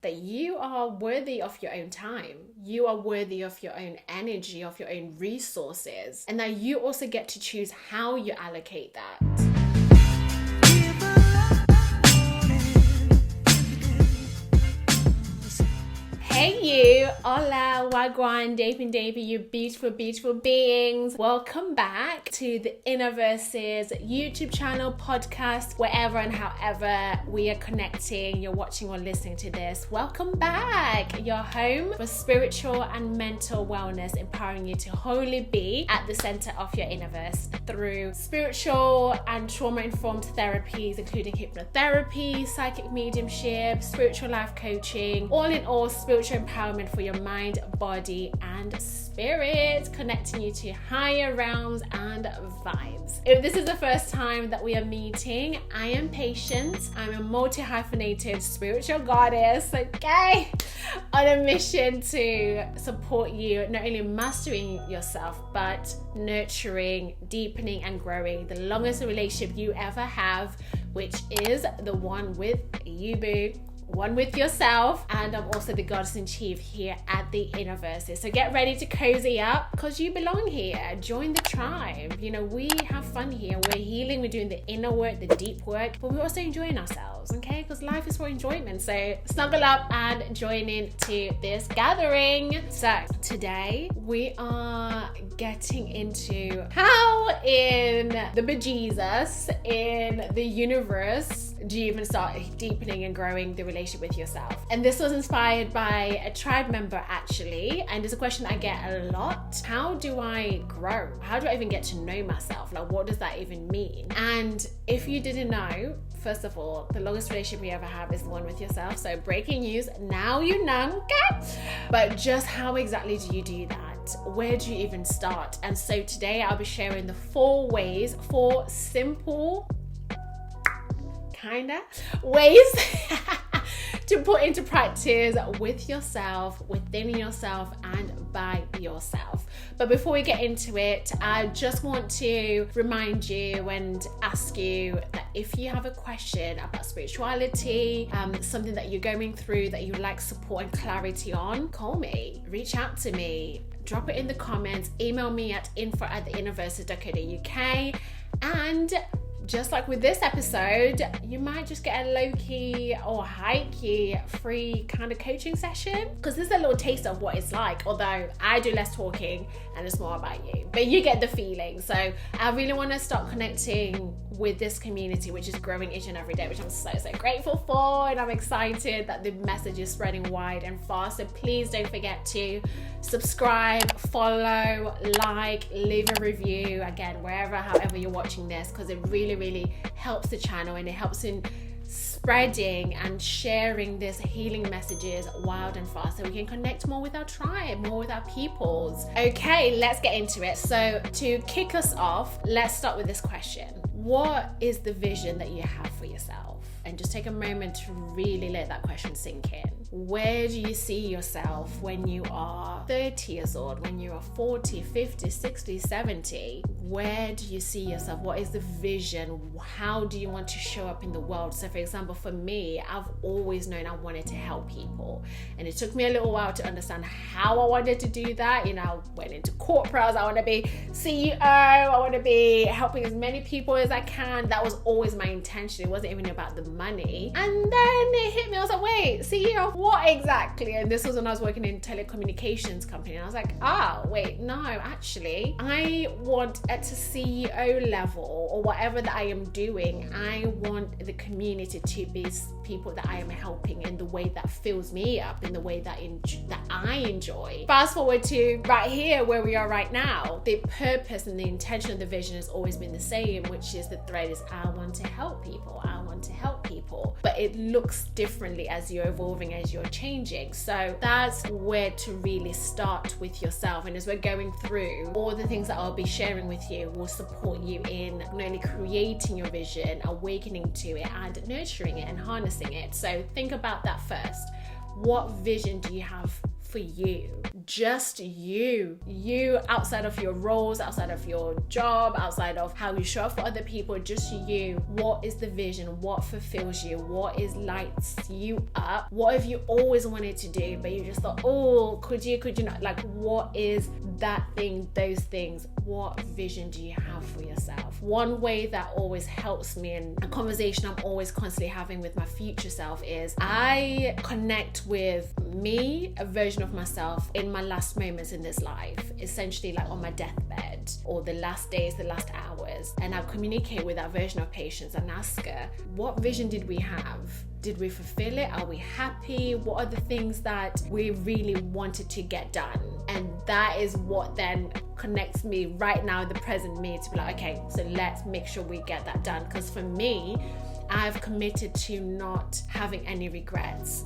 that you are worthy of your own time. You are worthy of your own energy, of your own resources, and that you also get to choose how you allocate that. Hey you, hola, wagwan, Davey, you beautiful, beautiful beings. Welcome back to the INNERVERSES YouTube channel, podcast, wherever and however we are connecting, you're watching or listening to this. Welcome back. Your home for spiritual and mental wellness, empowering you to wholly be at the center of your INNERVERSE through spiritual and trauma-informed therapies, including hypnotherapy, psychic mediumship, spiritual life coaching, all in all, spiritual empowerment for your mind, body, and spirit, connecting you to higher realms and vibes. If this is the first time that we are meeting, I am Patience. I'm a multi-hyphenated spiritual goddess, okay? On a mission to support you, not only mastering yourself, but nurturing, deepening, and growing the longest relationship you ever have, which is the one with you, boo. One with yourself. And I'm also the goddess in chief here at the INNERVERSES. So get ready to cozy up because you belong here. Join the tribe. You know, we have fun here. We're healing, we're doing the inner work, the deep work, but we're also enjoying ourselves, okay? Because life is for enjoyment. So snuggle up and join into this gathering. So today we are getting into how in the bejesus, in the universe, do you even start deepening and growing the relationship with yourself? And this was inspired by a tribe member actually, and it's a question I get a lot. How do I grow? How do I even get to know myself? Like, what does that even mean? And if you didn't know, first of all, the longest relationship you ever have is the one with yourself. So breaking news, now you know, okay? But just how exactly do you do that? Where do you even start? And so today I'll be sharing the 4 simple ways to put into practice with yourself, within yourself, and by yourself. But before we get into it, I just want to remind you and ask you that if you have a question about spirituality, something that you're going through that you would like support and clarity on, call me, reach out to me, drop it in the comments, email me at info@theinnerverses.co.uk. And just like with this episode, you might just get a low-key or high-key free kind of coaching session, because this is a little taste of what it's like, although I do less talking and it's more about you, but you get the feeling. So I really want to start connecting with this community, which is growing each and every day, which I'm so grateful for, and I'm excited that the message is spreading wide and fast. So please don't forget to subscribe, follow, like, leave a review, again, wherever, however you're watching this, because it really helps the channel, and it helps in spreading and sharing these healing messages wild and fast, so we can connect more with our tribe, more with our peoples. Okay, let's get into it. So to kick us off, let's start with this question. What is the vision that you have for yourself? And just take a moment to really let that question sink in. Where do you see yourself when you are 30 years old, when you are 40, 50, 60, 70? Where do you see yourself? What is the vision? How do you want to show up in the world? So for example, for me, I've always known I wanted to help people. And it took me a little while to understand how I wanted to do that. You know, I went into corporates. I want to be CEO. I want to be helping as many people as I can. That was always my intention. It wasn't even about the money. And then it hit me. I was like, wait, CEO, what exactly? And this was when I was working in telecommunications company. And I was like, wait, no, actually, I want at a CEO level or whatever that I am doing, I want the community to be people that I am helping in the way that fills me up, in the way that I enjoy. Fast forward to right here where we are right now. The purpose and the intention of the vision has always been the same, which is the thread is I want to help people. I want to help people. But it looks differently as you're evolving, as you're changing. So that's where to really start with yourself. And as we're going through, all the things that I'll be sharing with you will support you in not only creating your vision, awakening to it, and nurturing it and harnessing it. So think about that first. What vision do you have for you? just you outside of your roles, outside of your job, outside of how you show up for other people, just you. What is the vision? What fulfills you? What is lights you up? What have you always wanted to do, but you just thought, oh, could you not? Like, what is that thing, those things? What vision do you have for yourself? One way that always helps me, and a conversation I'm always constantly having with my future self, is I connect with me, a version of myself in my last moments in this life, essentially like on my deathbed or the last days, the last hours, and I communicate with that version of patience and ask her, what vision did we have? Did we fulfill it? Are we happy? What are the things that we really wanted to get done? And that is what then connects me right now in the present me to be like, okay, so let's make sure we get that done. Because for me, I've committed to not having any regrets,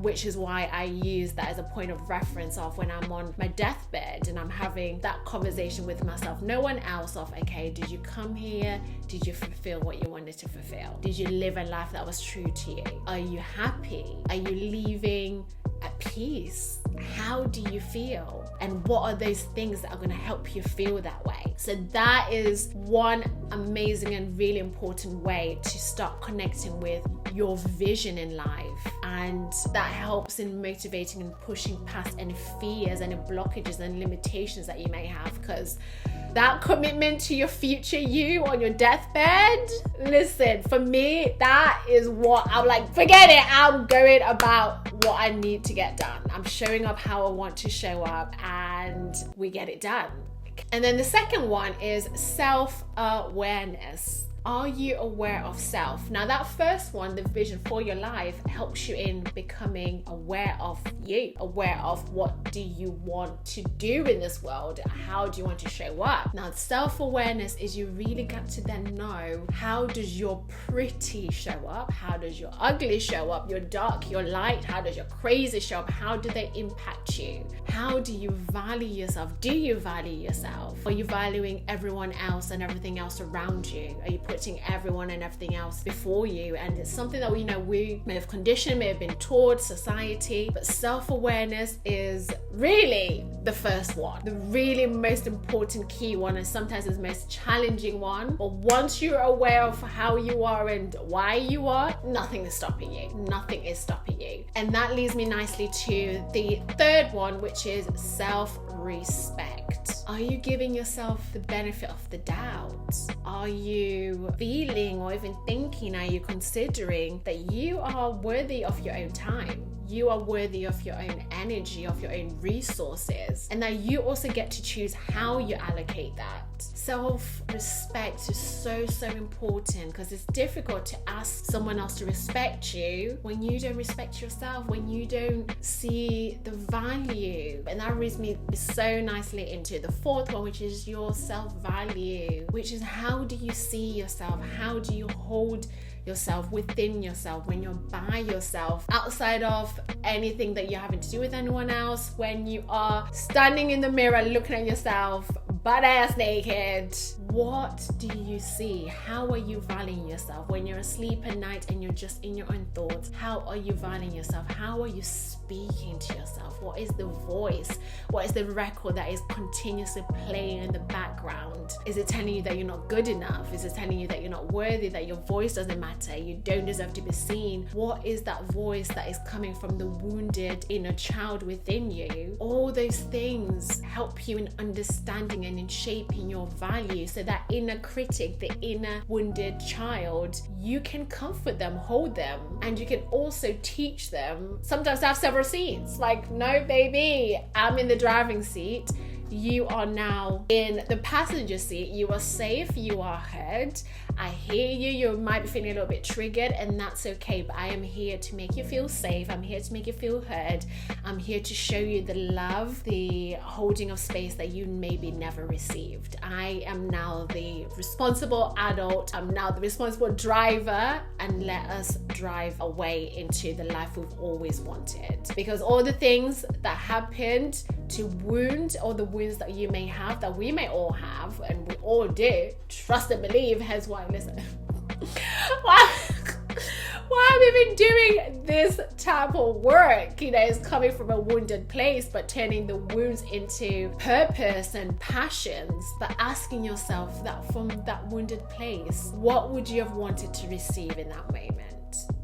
which is why I use that as a point of reference of when I'm on my deathbed and I'm having that conversation with myself, no one else, of, okay, did you come here? Did you fulfill what you wanted to fulfill? Did you live a life that was true to you? Are you happy? Are you leaving at peace? How do you feel? And what are those things that are going to help you feel that way? So that is one amazing and really important way to start connecting with your vision in life. And that helps in motivating and pushing past any fears, any blockages and limitations that you may have, because that commitment to your future you on your deathbed, listen, for me, that is what I'm like, forget it, I'm going about what I need to get done. I'm showing up how I want to show up, and we get it done. And then the second one is self-awareness. Are you aware of self? Now that first one, the vision for your life, helps you in becoming aware of you, aware of what do you want to do in this world? How do you want to show up? Now self-awareness is you really got to then know, how does your pretty show up? How does your ugly show up? Your dark, your light? How does your crazy show up? How do they impact you? How do you value yourself? Do you value yourself? Are you valuing everyone else and everything else around you? Are you putting everyone and everything else before you? And it's something that we may have conditioned, may have been taught, society, but self-awareness is really the first one, the really most important key one, and sometimes the most challenging one. But once you're aware of how you are and why you are, nothing is stopping you. Nothing is stopping you. And that leads me nicely to the third one, which is self-respect. Are you giving yourself the benefit of the doubt? Are you feeling or even thinking, are you considering that you are worthy of your own time? You are worthy of your own energy, of your own resources, and that you also get to choose how you allocate that. Self-respect is so important, because it's difficult to ask someone else to respect you when you don't respect yourself, when you don't see the value. And that leads me so nicely into the fourth one, which is your self-value, which is, how do you see yourself? How do you hold yourself within yourself when you're by yourself, outside of anything that you're having to do with anyone else? When you are standing in the mirror looking at yourself butt ass naked, what do you see? How are you valuing yourself? When you're asleep at night and you're just in your own thoughts, how are you valuing yourself? How are you speaking to yourself? What is the voice? What is the record that is continuously playing in the background? Is it telling you that you're not good enough? Is it telling you that you're not worthy, that your voice doesn't matter, you don't deserve to be seen? What is that voice that is coming from the wounded inner child within you? All those things help you in understanding and in shaping your values. So that inner critic, the inner wounded child, you can comfort them, hold them, and you can also teach them sometimes to have several seats. Like, no baby, I'm in the driving seat, you are now in the passenger seat. You are safe, you are heard, I hear you, you might be feeling a little bit triggered, and that's okay, but I am here to make you feel safe, I'm here to make you feel heard, I'm here to show you the love, the holding of space that you maybe never received. I am now the responsible adult, I'm now the responsible driver, and let us drive away into the life we've always wanted. Because all the things that happened to wound, or the wounds that you may have, that we may all have, and we all do, trust and believe, here's why, listen. why I'm even doing this type of work. It's coming from a wounded place, but turning the wounds into purpose and passions. But asking yourself that from that wounded place, what would you have wanted to receive in that moment?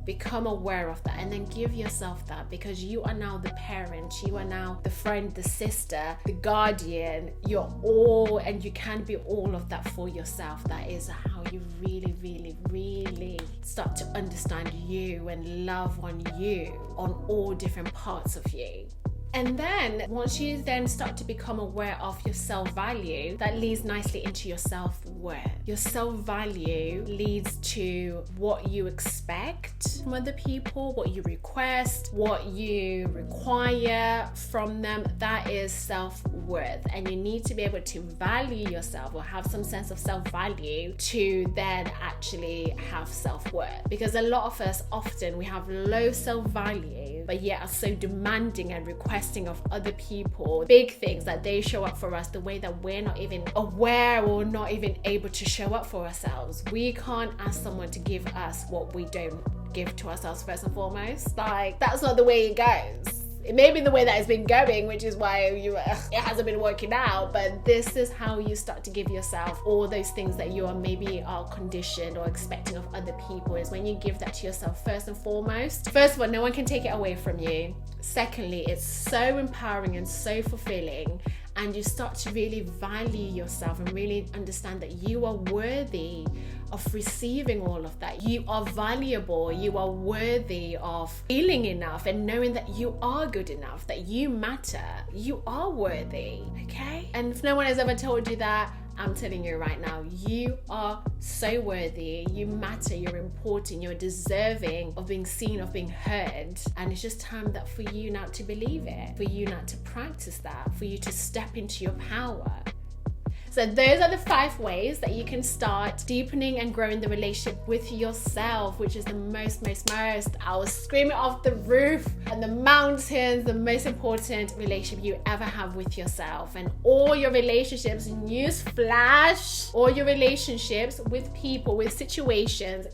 Become aware of that and then give yourself that, because you are now the parent, you are now the friend, the sister, the guardian. You're all, and you can be all of that for yourself. That is how you really, really, really start to understand you and love on you on all different parts of you. And then once you then start to become aware of your self-value, that leads nicely into your self-worth. Your self-value leads to what you expect from other people, what you request, what you require from them. That is self-worth. And you need to be able to value yourself or have some sense of self-value to then actually have self-worth. Because a lot of us often, we have low self-value, but yet are so demanding and requesting of other people big things that they show up for us the way that we're not even aware or not even able to show up for ourselves. We can't ask someone to give us what we don't give to ourselves first and foremost. Like, that's not the way it goes. It may be the way that it's been going, which is why it hasn't been working out, but this is how you start to give yourself all those things that you are maybe are conditioned or expecting of other people, is when you give that to yourself first and foremost. First of all, no one can take it away from you. Secondly, it's so empowering and so fulfilling, and you start to really value yourself and really understand that you are worthy of receiving all of that. You are valuable, you are worthy of feeling enough and knowing that you are good enough, that you matter, you are worthy, okay? And if no one has ever told you that, I'm telling you right now, you are so worthy, you matter, you're important, you're deserving of being seen, of being heard. And it's just time that for you now to believe it, for you now to practice that, for you to step into your power. So those are the 5 ways that you can start deepening and growing the relationship with yourself, which is the most, I was screaming off the roof and the mountains, the most important relationship you ever have with yourself. And all your relationships, newsflash, all your relationships with people, with situations,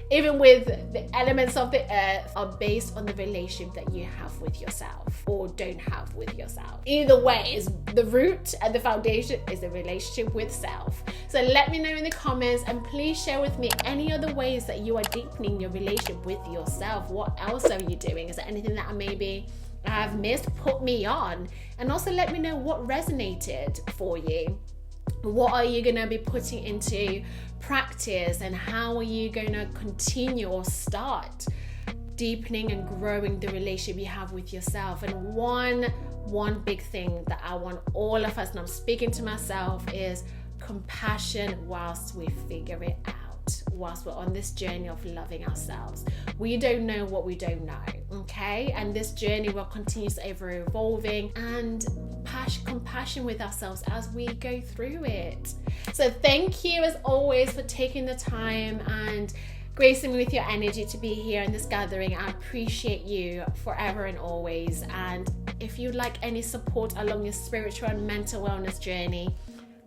even with the elements of the earth, are based on the relationship that you have with yourself or don't have with yourself. Either way, is the root and the foundation is the relationship with self. So let me know in the comments, and please share with me any other ways that you are deepening your relationship with yourself. What else are you doing? Is there anything that I have missed? Put me on. And also let me know what resonated for you. What are you going to be putting into practice, and how are you going to continue or start deepening and growing the relationship you have with yourself? And one big thing that I want all of us, and I'm speaking to myself, is compassion whilst we figure it out, whilst we're on this journey of loving ourselves. We don't know what we don't know, okay? And this journey will continue ever evolving, and compassion with ourselves as we go through it. So thank you as always for taking the time and gracing me with your energy to be here in this gathering. I appreciate you forever and always. And if you'd like any support along your spiritual and mental wellness journey,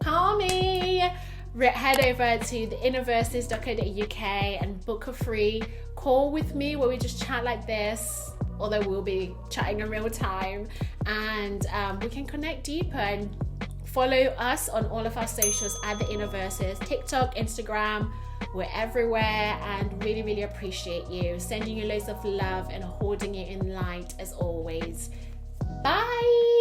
call me. Head over to the INNERVERSES.co.uk and book a free call with me where we just chat like this, although we'll be chatting in real time, and we can connect deeper. And follow us on all of our socials at the INNERVERSES, TikTok, Instagram. We're everywhere, and really, really appreciate you. Sending you loads of love and holding you in light as always. Bye.